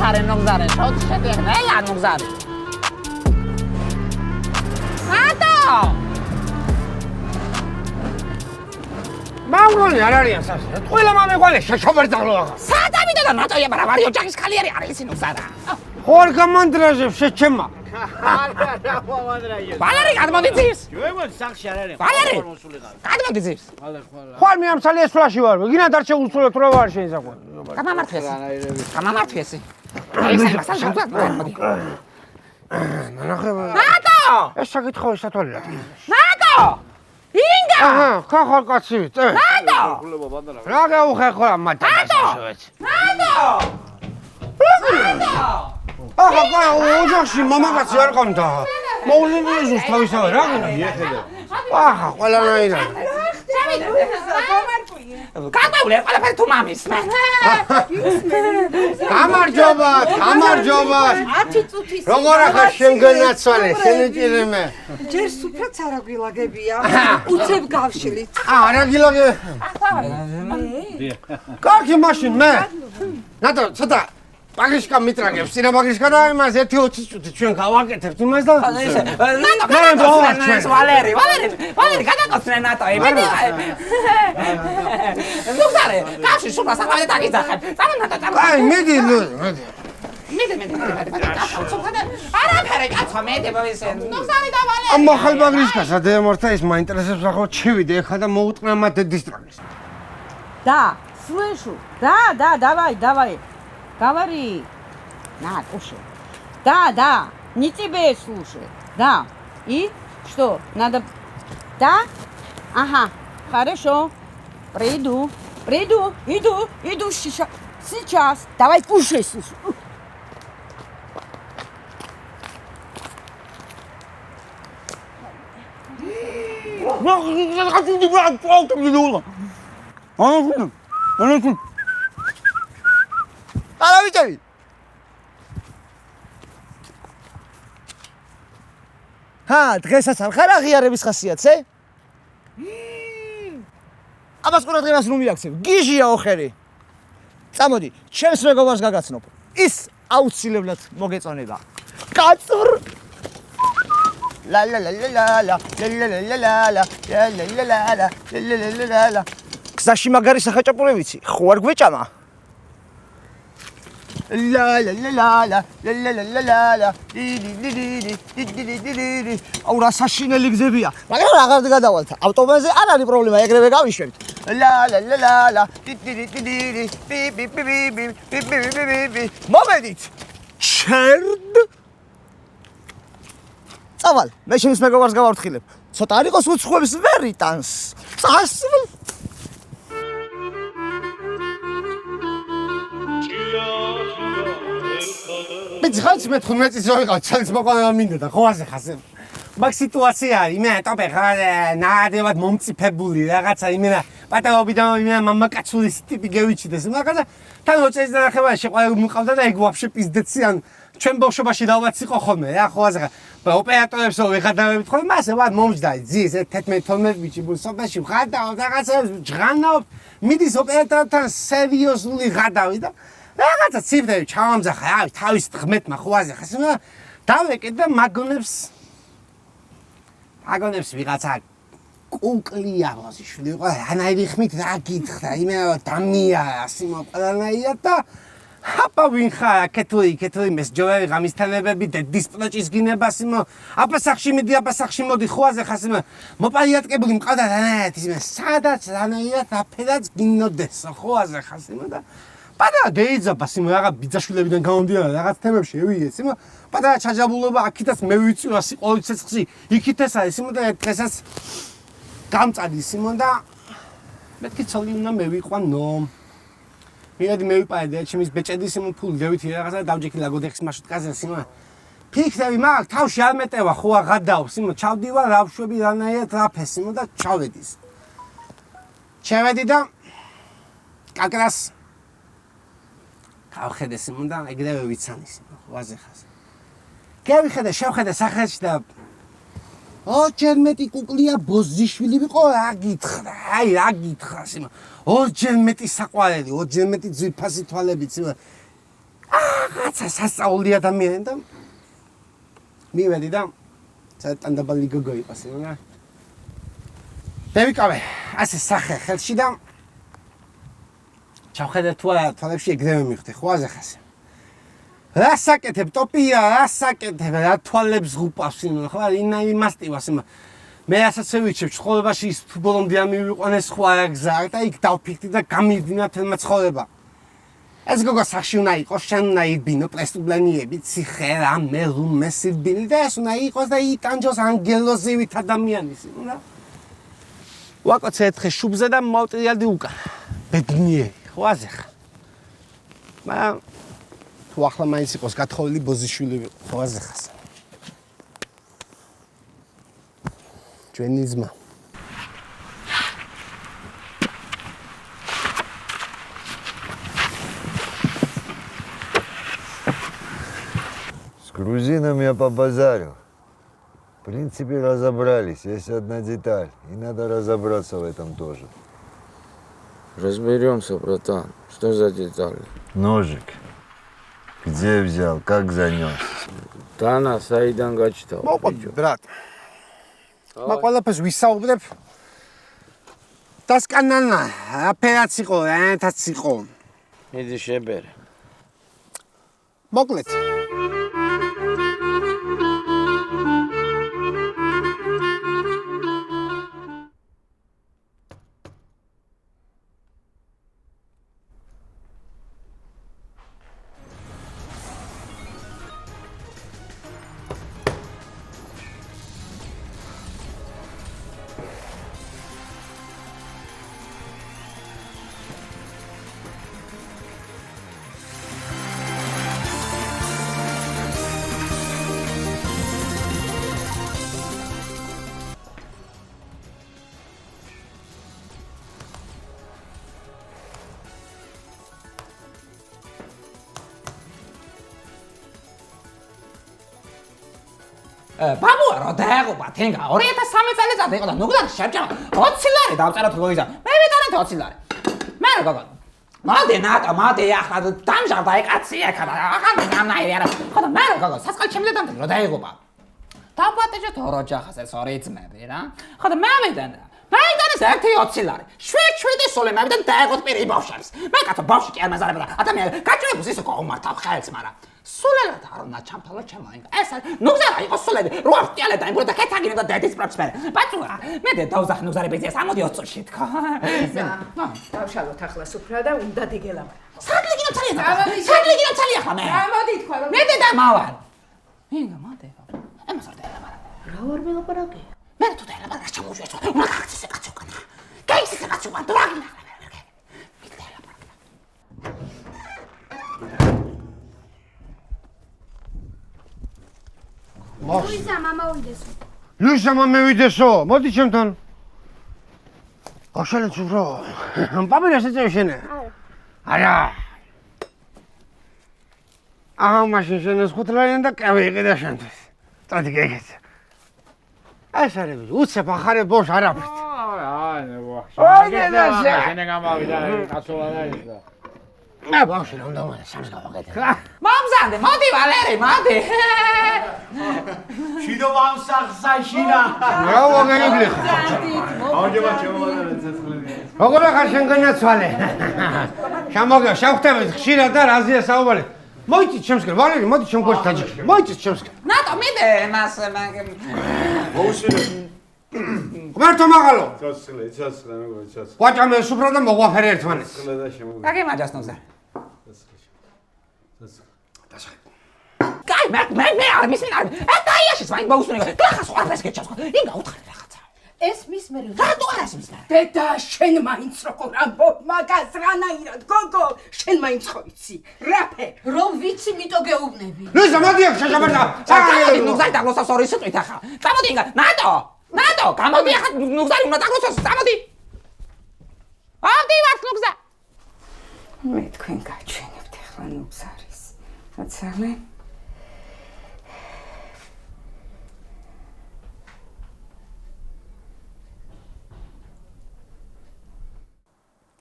ნოგზარე, შოთი შეტიახ, ნელა ნოგზარე. ატო! მაურონი არ არიან სასე. ყველა მამეყვალე შეჩობერძალო აღა. სადამიდა და ნატოია ბრავარი ოჯახის ხალი არის ნოგზარა. ხوار გამანდრაჟებ შეჩემა. ვალერი გადმოდიწევს. ჯოემო სახში არ არის. ვალერი გადმოდიწევს. ხوار მე ამ სალი ესვლაში ვარ. გინდა დარჩე უსულო თუ რა ვარ შეიძლება. გამამართვესი. აი ეს მასალ შევწად მოდი. ნახება. ნატო! ეს საკითხავი სათვალიერად. ნატო! ინგა! აჰა, ხახარ კაცი, წე. ნატო! რა გაუხეხო ამ მათაკასშევეც. ნატო! ნატო! აჰა, ოჯახში მამაკაცი არ ყავდა. მოულენია ზუსტ თავისავე რა გინდა? მიეხედა. აჰა, ყველანაირად. გამარჯობა, ყველაფერი თუ მამის. გამარჯობა, გამარჯობა. 10 წუთის. როგორ ახარ შენგანაცვალე, შენიჭირემე. ჯერ სუფრაც არ აგილაგებია. უცებ გავშლით. არა გილაგე. კარგი მაშინ მე. ნატო, ცოტა პაგრიშკა მიტრაგებს, წინა პაგრიშკა და იმას 1-20 წუთი ჩვენ გავაკეთებთ იმას და ნატო, ვალერი გადაკოცნე ნატო, იმედი. ნუგზარე, კავშირი სულ მასალავე დაგიძახებ. წამო ნატო, წამო. აი, მიდი. არაფერი კაცო, მედი მოვისენ. ნუგზარი და ვალერი. ამ ახალ პაგრიშკასა დემორთა ის მაინტერესებს ახლა ჩივიდე ეხა და მოუტყნა მათ დისტრაგის. Да, слышу. Да, давай. Говори. На, кушай. Да, не тебе слушай. Да. И что? Надо... Да? Ага, хорошо. Приду. Иду сейчас. Давай кушай, слушай. არა ვიწევი. დღესაც არ ხარ აღიარების ხასიათზე? ამას ყურადღებას რომ მიაქცევ. გიჟია ოხერი. წამოდი, ჩემს მეგობარს გაგაცნობ. ის აუცილებლად მოგეწონება. კაცურ ლა. გზაში მაგარი სახაჭაპური ვიცი, ხო არ გვეჭამა? აუ რა საშინელი გზებია. მაგრამ აღარ გადავალთ. ავტობანზე არ არის პრობლემა, ეგრევე გავიშვებთ. მომედით. ჩერდ. წავალ, მე ჩემს მეგობარს გავართხილებ. ცოტა არ იყოს უცხოებს ვერ იტანს. წასვლ. ბიჭხაც მე 15 წელს ვიყავ, ჩალს მოყვა მინდა და ხო ასე ხასე. მაგ სიტუაცია იმე ტოპე ხარ ნაადევად მომწიფებული რაღაცა იმენა პატაობიდან იმენა მამაკაცულის ტიპი გევიჩიდეს. მაგადა თან ოწეს და ნახევარში ყველა მიყავდა და ეგ ვაფშე პიზდეცი ან ჩვენ ბავშვობაში დავაც იყო ხოლმე რა ხო ასე ხა. ოპერატორებს ვიღადავებით ხოლმე ასე ვარ მომჯდა ძის 11-12 ბიჭი ბუსობაში ვღადავ რაღაცებს ჯღანავ მიდის ოპერატორთან სერიოზული ღადავი და რაღაცა ციფრები ჩავამძახა რავი თავის 11-მა ხო ასე ხა. დავეკეთ და მაგონებს ვიღაცა კუკლია მოსიშვილი იყო რანაირი ხმით რა გითხრა იმენა დამია სიმო ყველანაირად და აპა ვინ ხარ კეთილი მეს ჯოვები გამისთანებები და დისპლოჭის გინება სიმო აპასახში მოდი ხოაზე ხა სიმო მოპაიატკებული მყავდა რანაირად ისმე სადაც რანაირად აფერაც გინოდეს ხოაზე ხა სიმო და პატარა დეიძაბა სიმო რაღაც ბიძაშვილებიდან გამომდინარე რაღაც თემებში ევიე სიმო პატარა ჩაჯაბულობა აქითაც მე ვიცი სიყოლის ცეცხლი იქით ეს არის სიმო და დღესაც გამწადი სიმო და მეთქი ცოლი უნდა მევიყვანო მივედი მევიპარდე ჩემის ბეჭედი სიმო ფული გევითი რაღაცა დავჯექი ლაგოდეხის მარშრუტკაზე სიმო ფიქრები მაგ თავში არ მეტევა ხო აღადავ სიმო ჩავდივარ რავშვები რანაირად რაფე სიმო და ჩავედი და კაკრას გავხედე სიმო და ეგრევე ვიცანი სიმო ღვაზე ხას გავიხედე შევხედე სახეში და ორჯერ მეტი კუკლია ბოზიშვილი ვიყო რა გითხრა სიმო ორჯერ მეტი საყვარელი ორჯერ მეტი ძვირფასი თვალებით სიმო რაღაცა სასწაული ადამიანი და მივედი და დაბალი გოგო იყოს, რა. დავიკავე ასე სახე ხელში და ჩავხედე თუ არა თვალებში ეგრევე მივხვდი, ხო აზახას. რა საკეთებ ტოპია, რა საკეთებ, რა თვალებს ღუპავს იმენ, ხო ინა იმასტივას იმა. მე ასაც ვიჩებ ცხოვრებაში ის თუ ბოლომდე არ მივიყვანეს სხვა რა გზა და იქ დავფიქრდი და გამიდინა თელმა ცხოვრება. ეს გოგო სახში უნდა იყოს, შენ უნდა იბინო პრესტუბლენიები, ციხე, რამე, რუმე, სირბილი და ეს უნდა იყოს და იტანჯოს ანგელოზივით ადამიანის, უნდა. ვაკოცე ერთხელ შუბზე და მოვტრიალდი უკან. ბედნიერი, ხო აზეხა. მაგრამ თუ ახლა მაინც იყოს გათხოვილი ბოზიშვილი ვიყო, ხო აზეხას. ჩვენი ძმა. С грузинами я побазарил. В принципе, разобрались. Есть одна деталь. И надо разобраться в этом тоже. Разберемся, братан. Что за детали? Ножик. Где взял? Как занес? Тана, Саидан гачтал. მოყვი ბრატ. მა ყველაფერს ვისაუბრებ. დასკანანა, აფერაც იყო, ენთაც იყო. Иди шебере. მოკლედ. ბაბუა რა დაეღობა თენგა 2013 წელიწად იყო და ნუგდარი შეჭამა 20 ლარი დავწეროთ ლოიზა მე ვიტანეთ 20 ლარი მე რა გაგა მადე ნატა მადე ახლა დამჟარდა ეკაცი ეხა და ახლა ნამნაირი არა ხო და მე რა გაგა სასყალ ჩემი დედამ რა დაეღობა დაბატეჯეთ ოროჯახას ეს ორი ძმები რა ხო და მე ვიტან მაინტერეს 1 20 ლარი შვიდი სოლე მე ვიტან დაეღოთ პირი ბავშვებს მე კაცო ბავშვი კი არ მეზარება და ადამიანი გაჭირებს ისე გაუმართავ ხელს მაგრამ სულელად არ უნდა ჩამთავლა ჩემაინგა ეს ნუგზარა იყო სულელი რო არტიალე და იმბრა და კეთაგინე და დედის პროფესორი ბაცურა მე დავზახ ნუგზარი ბიზნეს ამოდი 20 შე თქო დავშალოთ ახლა სუფრა და უნდა დიგელამ საგლიგინო ცალი ახლა მე გამოდი თქვა რომ მე და მავალ ინგა მოდე ემასორდა რა ვარ მელაპარაკე მე თუ დაელაპარაკე ჩამოვიწყო უნდა გახცეს კაცო კანა გაიქცეს კაცო კანა დრაგინა ლუიზა მამა ვიდესო. ლუიზა მამა ვიდესო. მოდი ჩემთან. აღშალე ცურო. პაპირას ეწევი შენ? არა. მაშინ შენ ეს 5 ლარი და კავე იყიდა შენთვის. წადი გეგეთ. ეს არის უცებ ახარე ბოშ არაფრით. შენ გამავიდა კაცოლა და მე ბავშვი რა უნდა მოდი სამს გავაკეთე. მომზადე მოდი ვალერი მოდი შიდო მომსახსაშინა რა ვაგენებლი ხარ? აუჯება ჩემოვადე ცეცხლები როგორ ხარ შენ განაცვალე? შემოგე შევხვდები ხშირად და რაზეა საუბარი? მოიცი ჩემსკენ ვალერი მოდი ჩემ გვერდს დაჯიქი. მოიცი ჩემსკენ. ნატო მიდე მას მოუსმინე ღმერთო მაღალო. ცეცხლე მეგობრებო ცეცხლე ვაჭამე სუფრა და მოგვაფერე ერთმანეთს. ცეცხლე და შემოგე კაგი მაჯას ნუგზა დასახე. კაი მე არ მისმენ არ ეტაიაშიც მაინც მოусმინე გახას ყველას გეჩავს ინგა უთხარი რაღაცა ეს მის მე რატო არ ასმის და დედა შენ მაინც როგორ ამბობ მაგას რანაირად გოგო შენ მაინც ხო იცი რაფე რომ ვიცი მიტო გეუბნები ლუიზა მოდი აქ შეშაბერდა. წამოდი ნუგზარი დაგლოსავს ორი სიტყვით ახლა წამოდი ინგა ნატო გამოდი ახლა ნუგზარი უნდა დაგლოსოს წამოდი ავდივართ ნუგზა მე თქვენ გაჩვენებთ ახლა ნუგზარის აცალე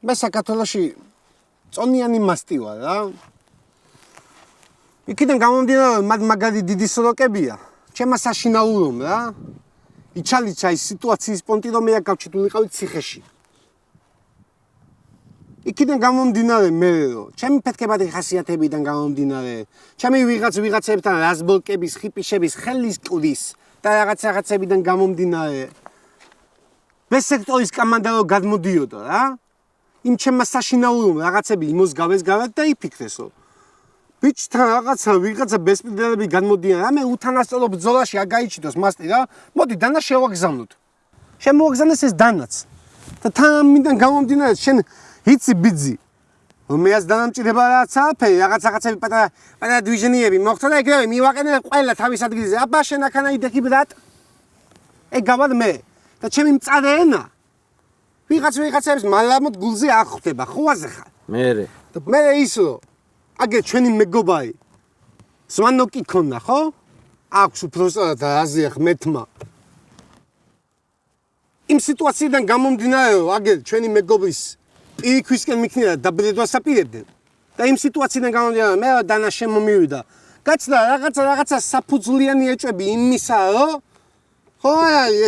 მე საქართველოში წონიანი მასტივა რა. იქიდან გამომდინარე, მათ მაგარი დიდი სროკებია. ჩემმა საშინაურომ რა. იჩალიჩა ის სიტუაციის პონტი, რომ მე აქ გავჩიტულიყავით ციხეში. იქიდან გამომდინარე მე, რომ ჩემი ფეთქებადი ხასიათებიდან გამომდინარე, ჩემი ვიღაცებთან რაზბოლკების, ხიპიშების, ხელის კლდის და რაღაცებიდან გამომდინარე. მე სექტორის კამანდა რო გადმოდიოდა რა. იმ ჩემმა საშინაურომ რაღაცები იმოსგავეს გავეთ და იფიქრეს, რომ ბიჭთან ვიღაცა ბესპრედელები გადმოდიან რა, მე უთანასწორო ბრძოლაში არ გაიჩიტოს მასტი რა. მოდი დანა შევაგზავნოთ. შემოაგზავნეს ეს დანაც. და თან გამომდინარე შენ იცი ბიძი. მეას დანამჭირება რაც არაფერი, რაღაცები პატარა დვიჟნიები მოხდა და ეგრევე მივაყენე ყველა თავის ადგილზე. აბა შენ აქანა იდექი ბრატ. ეგ მე. და ჩემი მწარე ენა. ვიღაცების მალამოდ გულზე არ ხვდება, ხო აზე ხარ? მე ის რომ აგერ ჩვენი მეგობარი სვანოკი ქონდა, ხო? აქვს უბრალოდ აზია ხმეთმა. იმ სიტუაციიდან გამომდინარე, რომ აგერ ჩვენი მეგობრის პირიქვისკენ მიქნია დაბრედვას აპირებდნენ. და იმ სიტუაციიდან გამომდინარე, მე დანა შემომივიდა. გაცდა რაღაცა საფუძვლიანი ეჭვები იმისა, რომ ხო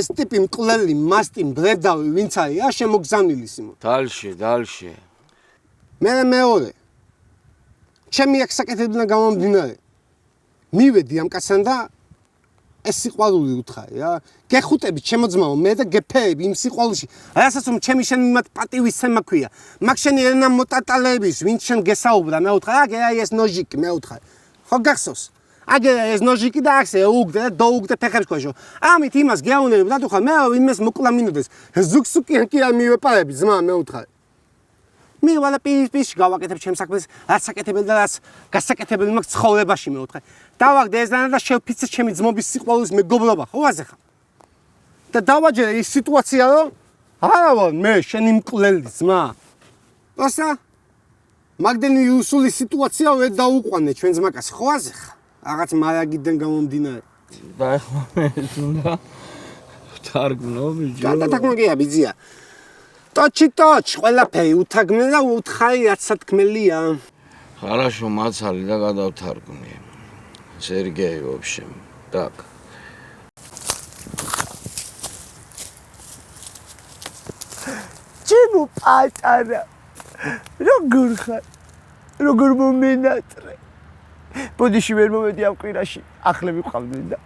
ეს ტიპი მკვლელი, მასტი, მბრედავი, ვინც არის, შემოგზავნილი სიმო. დალში. მეორე. ჩემი აქ საკეთებიდან გამომდინარე. მივედი ამ კაცთან და ეს სიყვარული უთხარი რა. გეხუტები ჩემო ძმაო, მე და გეფეები იმ სიყვარულში. რასაც რომ ჩემი შენ მიმართ პატივისცემა ქვია. მაგ შენი ენა მოტატალების, ვინც შენ გესაუბრა, მე უთხარი, აგერა ეს ნოჟიკი, მე უთხარი. ხო გახსოვს? აგერა ეს ნოჟიკი და ახსე უგდე და დაუგდე ფეხებს ქვეშო. ამით იმას გეაუნები და თუ ხარ მე ვინმეს მოკლა მინოდეს. ზუგსუკი კი არ მივეპარები ძმა, მე უთხარი. მე ვალა პის გავაკეთებ ჩემს საქმეს, რაც საკეთებელი და რაც გასაკეთებელი მაქვს ცხოვრებაში მე უთხარი. დავაგდე ეს დანა და შევფიცე ჩემი ძმობის სიყვარულის მეგობრობა, ხო აზე ხარ? და დავაჯერე ის სიტუაცია, რომ არა ვარ მე შენი მკვლელი ძმა. ოსა მაგდენი უსული სიტუაცია ვერ დაუყვანე ჩვენ ძმაკას, ხო აზე ხარ? რაღაც მარაგიდან გამომდინარე. და ეხლა მე უნდა თარგმნო ბიჭო. და თარგმნია ბიძია. ტოჩ, ყველაფერი უთარგმნე და უთხარი რაც სათქმელია. Хорошо, მაცალი და გადავთარგმნი. Сергей, в общем. Так. ჩემო პატარა. როგორ ხარ? როგორ მომენატრე? ბოდიში ვერ მომედი ამ კვირაში. ახლა ვიყავდნენ და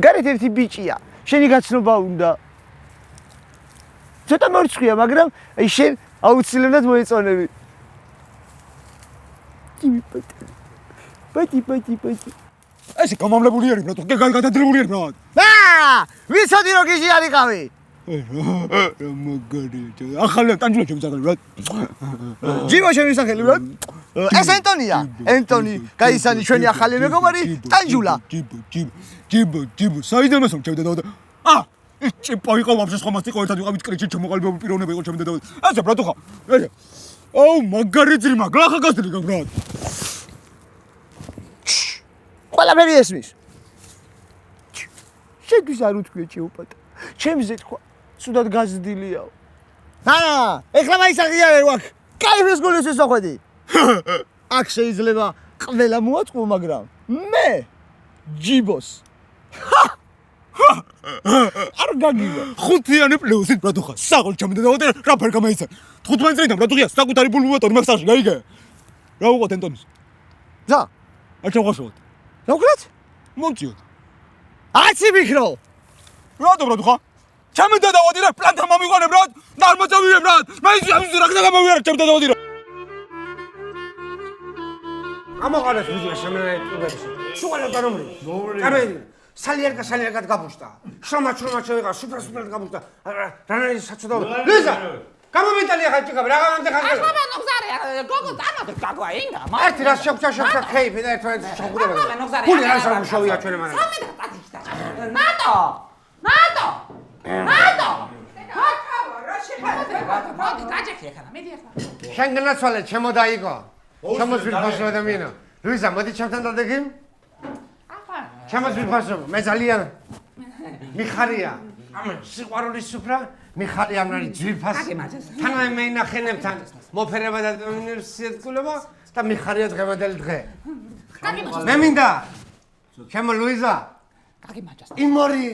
გარეთ ერთი ბიჭია. შენი გაცნობა უნდა. ცოტა მორცხვია, მაგრამ აი შენ აუცილებლად მოეწონები. პატი. ეს გამამლებული არის, ბრატო, გადადებული არის, ბრატ. ვიცოდი რომ გიჟი არიყავი. მაგარი, ახალი ტანჯულა შემზადე, ბრატ. ჯიბო შენი სახელი, ბრატ. ეს ენტონია. ენტონი, გაისანი ჩვენი ახალი მეგობარი, ტანჯულა. ჯიბო, საიდანო შემჩევდა და ჭიპო იყო ვაფშე სხვა მასტი ყოველდღე ვიყავით კრიჩი ჩამოყალიბებული პიროვნება იყო ჩემი დედა. ასე ბრატო ხა. აუ მაგარი ძრიმა, გახა გასდილი ბრატ. ყველაფერი ესმის. შეგვის არ უთქვია ჩეუპატა. ჩემზე თქვა, სუდად გაზრდილიაო. ეხლა მაინც აღიარე ვაქ. кайფის გულს ესახვედი. აქ შეიძლება ყველა მოაწყო, მაგრამ მე ჯიბოს. არ გაგივა. ხუთიანი პლუსით ბრატო ხა. საღოლ ჩემი დედა რა ფერ გამაიცა. 15 წელიდან ბრატო ღია საკუთარი ბულბულატორი მაქსაში გაიგე. რა უყოთ ენტონის? ზა, არ ჩავხაშოთ. რა ვქნათ? მომწიოთ. აცი მიქრო. ბრატო ხა. ჩემი დედა ვადირა პლანტა მომიყვანე ბრატ. და არ მოწევიე ბრატ. მე ის რა გამოვიარა ჩემი დედა ვადირა. ამოყარეთ ვიზია შემეწუდებს. შუღალე გარომრი. კაბელი. სალიერკა გაბუშტა. შრომა შევიღა, სუპერ გაბუშტა. რანაირი საწოდაო. ლიზა. გამომიტალია ხაჭიკაბ, რა გამამდე ხარ? ახლა ნოგზარი, გოგო დამატე გაგვა ინგა. ერთი რას შევქცა ხეიფი და ერთმანეთს შეგუდება. ახლა ნოგზარი. გული რას ამუშავია ჩვენ მანამ. სამი და პატიშტა. ნატო. მოდი გაჭექი ახლა, მედი ახლა. შენ განაცვალე, ჩემო დაიგო. შემოძვირ ფასო ადამიანი. ლუიზა, მოდი ჩემთან დადექი. ახლა. შემოძვირ ფასო, მე ძალიან მიხარია. ამ სიყვარულის სუფრა მიხარია ამარი ძვირფასი. თანამე მე ინახენებთან მოფერება და უნივერსიტეტულობა და მიხარია დღევანდელი დღე. კარგი მაჯას. მე მინდა ჩემო ლუიზა კარგი მაჯას. იმორი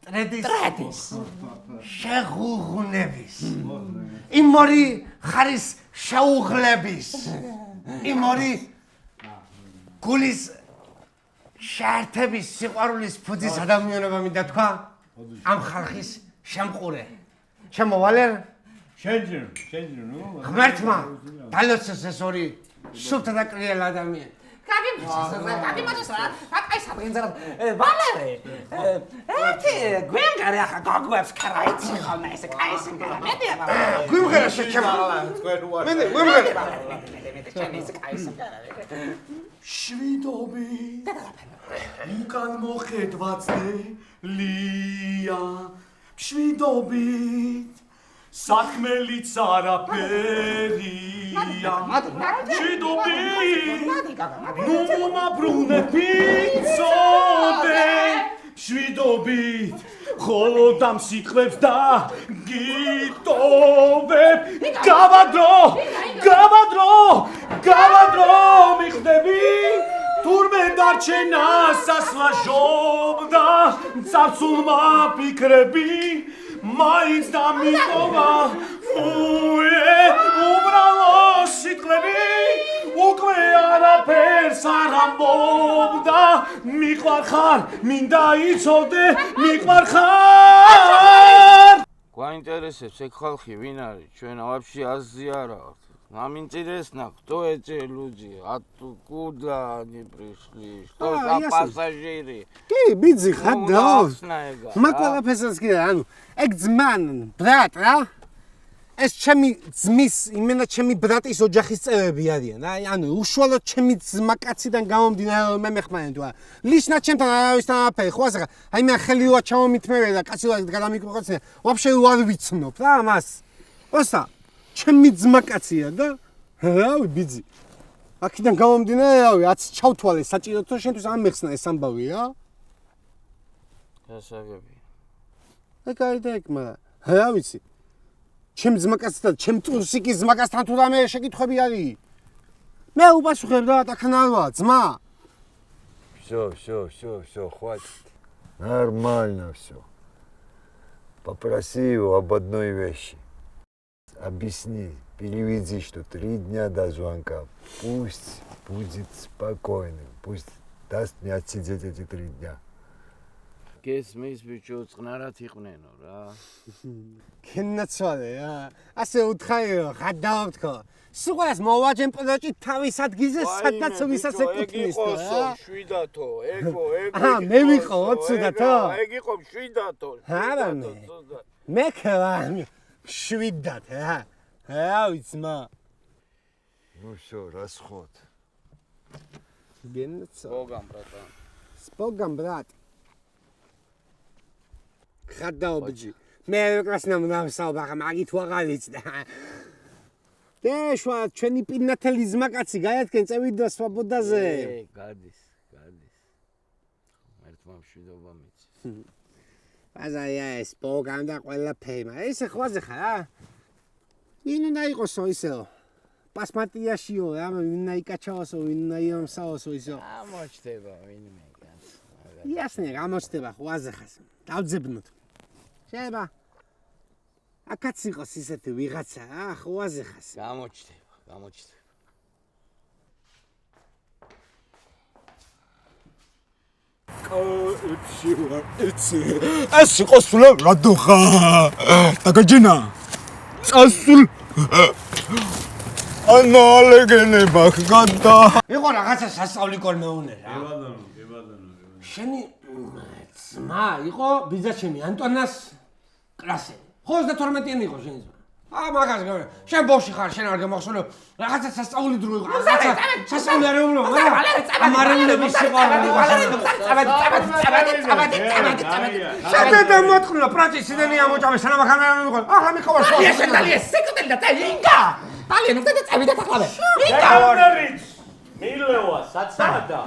ტრედის შეღუღუნების იმორი ხარის შეუღლების იმორი გულის შარტების სიყვარულის ფუძის ადამიანობა მინდა თქვა ამ ხალხის შემყურე ჩემო ვალერ შენჯერ ნუ ღმერთმა დალოცოს ეს ორი სუფთა და კრიელ ადამიანი კარგი მაჯას რა. აი საბრინძა. ვალერე. ეთი გვიმღერე ახლა გოგოებს ქარაიცი ხოლმე ესე კაი სიმღერა. მედია. გვიმღერა შეჩემო მე გვიმღერა ჩემი ესე კაი სიმღერა. შვიდობი უკან მოხედვაცდელია შვიდობით საქმელიც არაფერია შვიდობით ნუ მაბრუნებით წოდე შვიდობით ხოლო დამ სიტყვებს და გიტოვებ გავადრო მიხდები თურმე დარჩენა სასვაჟობდა წარსულმა ფიქრები მაინც დამიტოვა უბრალო სიტყვები უკვე არაფერს არ ამბობდა მიყვარხარ მინდა იცოდე მიყვარხარ გვაინტერესებს ეგ ხალხი ვინ არის? ჩვენ вообще აზია რა ვართ. Нам интересно, кто эти люди, откуда они пришли, что за пассажиры. კი ბიძი ხადავს მაკვალაფესაც კი ანუ ეგ ძმან ბრატ რა ეს ჩემი ძმის იმენა ჩემი ბრატის ოჯახის წევრები არიან აი ანუ უშუალოდ ჩემი ძმაკაციდან გამომდინარე მე მეხმარენ თუ ლიშნა ჩემთან არავისთან არაფერი ხო ასახა აი მე ხელი რა ჩამომითმევე და კაცი რა გადამიკროხოცნე вообще არ ვიცნობ რა მას ოსა ჩემი ძმაკაცია და რავი ბიძი აქედან გამომდინარე რავი აც ჩავთვალე საჭიროდ რომ შენთვის არ მეხსნა ეს ამბავი რა გასაგები. ეგ არის და ეგ მაგრამ რა ვიცი ჩემ ძმაკაცთან ჩემ ტურსიკის ძმაკაცთან თუ რამე შეკითხვები არის მე უპასუხებ რა такан არ ვარ ძმა Всё, хватит. Нормально всё. Попроси его об одной вещи. Объясни, переведи, что 3 дня до звонка. Пусть будет спокойным. Пусть даст мне отсидеть эти 3 дня. გესმის ბიჭო წყნარად იყვნენო რა. კენაცვალე რა ასე უთხარი რა გადავთ ხო სულ მოვაჯენ პროჯექტი თავის ადგილზე სადაც ვისაც ეკუთვნის რა შვიდათო მე ვიყო ცუდათო ეგ იყო შვიდათო არა მე ქრა შვიდათ რა ვიცმა Ну всё, расход. Богом, братан. С Богом, брат. Хадабджи. მე ვეკრასნამ ნავსალბახა მაგი თუ აღარ ვიცდა. დეშვა ჩვენი პინათელი ზმაკაცი გაიათქენ წევიდა სვაბოდაზე. გადის. ერთმა მშვიდობა მიცი. ბაზარია ეს ბოგამ და ყველაფერი, მაგრამ ესე ხვაზე ხარ რა. ვინ უნდა იყოსო ისეო? პასმატიაშიო რა, ვინ უნდა იკაჩავასო, ვინ უნდა იამსაოსო ისო. გამოჩდება ვინმე კაც. იასნე გამოჩდება ხვაზე ხარ. დავძებნოთ. შეიძლება აქაც იყოს ისეთი ვიღაცა რა, ხვაზე ხარ. გამოჩდება. ეს იყო სულ რადოხა დაგაჯენა წასულ ანალეგენება ხგანდა იყო რაღაცა სასწაულიკორ მეუნე რა გებადანო შენი ძმა იყო ბიძაჩემი ანტონას კლასე 32-იანი იყო შენი ძმა მაგას გავე შენ ბოში ხარ შენ არ გამახსოვრე რაღაცა სასწაული დრო იყო რაღაცა სასწაული არ ეუბნო ამარეულების სიყვარული წაბადი და მოტყნო პროჭი სიდენი ამოჭამე სანამ ახლა მიყო ახლა მიყო შენ დალია სეკუტელი და ტაინკა დალია ნუ და წავიდა თაყავე გაგონერიც მილევა საცადა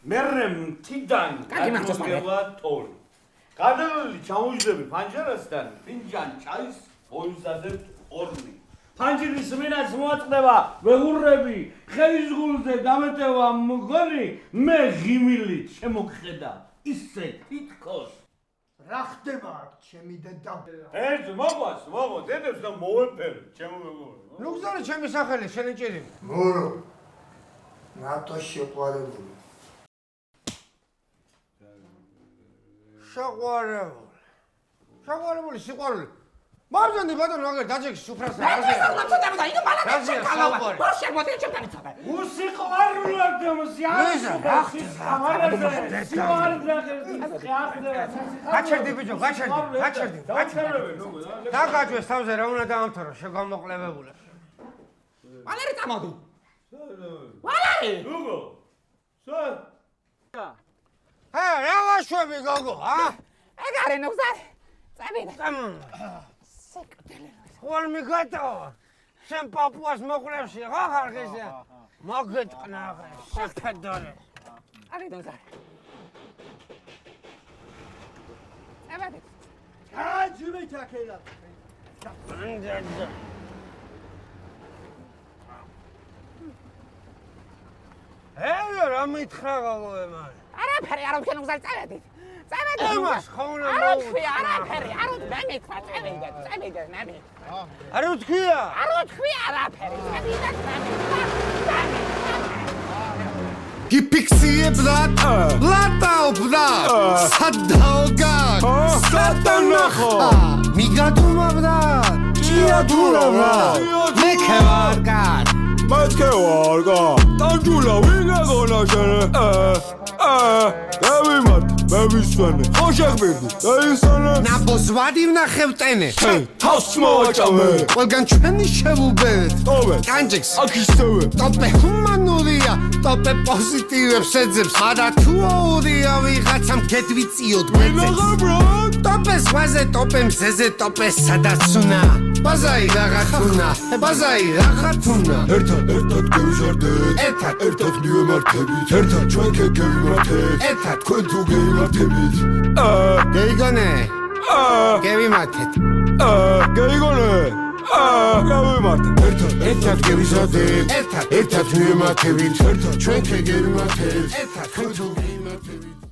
მერე მთიდან გაგიმახსოვრე ტოლი გადავლილი ჩამოიძები ფანჯარასთან ფინჯან ჩაის მოიზადებ ორნი ფანჯრის მინას მოაწყდება ვეღურები, ხელისგულზე დამეტევა მგონი, მე ღიმილით შემოგხედა, ისე თითქოს. რა ხდება აქ, ჩემი დედა? ერთ მოყვას, დედებს და მოვეფერ, ჩემო მეგობრო. ნუ გზავნა ჩემი სახელი, შენი ჭირი. მორო. რატო შეყვარებული? შეყვარებული, სიყვარული. მარჯანი ბატონო, მაგერ დაჯექს სუფრას. მე წავდა და იგი მალაკა ჩაკალა. ბორ შემოდი ჩემთან იცოდა. უსიყვარულოდ გაჩერდი ბიჭო, გაჩერდი. დაგაჯვეს თავზე რა უნდა დაამთავრო, შეგვამოყლებებული. ვალერი წამოდი. ვალერი. გოგო. რა ვაშვები გოგო, ეგ არის ნუგზარი. წამიდა. ხვალ მიგატოვა. შენ პაპუას მოყლებში რა ხარ გესია? მოგეთყნა ახლა, შეხდორე. არის ნუგზარი. წამოდი. გაჯვე ჩაკელა. რა მითხრა გოგო ემან? არაფერი არ ვქენ ნუგზარი წამოდი. ემას ხონა არ ვთქვი არაფერი, არ ვთქვი, მე მითხრა წამიდა, ნამი. არ ვთქვია? არ ვთქვი არაფერი, წამიდა, ნამი. გიფიქსიე ბლატაო ბრატ, სადაოგა, სადანახო, მიგადუმა ბრატ, ჭიადურა, მეკევარგა, ტანჯულა ვინა გონა შენ? გავიმართ, მე ვისვენე, ხო შეგვიდი, დაისვენე. ნაბოს ვადი ვნახევტენე. თავს მოვაჭამე. ყველგან ჩვენი შევუბერეთ. ტოვე, კანჯექს, აქ ისევე. ტოპე ჰუმანურია, ტოპე პოზიტივებს ეძებს. მადა თუ აურია ვიღაცამ გედვიწიოთ მეცეს. ტოპეს ვაზე, ტოპე მზეზე, ტოპე სადაცუნა. ბაზაი რაღაცუნა, ბაზაი რაღაცუნა. ერთად გევიზარდეთ, ერთად მივემართებით, ერთად ჩვენ გევიმართეთ, ერთად თქვენ თუ გეიმართებით. გეიგონე, გევიმართეთ. გეიგონე, გავიმართეთ, ერთად გევიზარდეთ, ერთად მივემართებით, ერთად ჩვენ გევიმართეთ, ერთად თქვენ თუ გეიმართებით.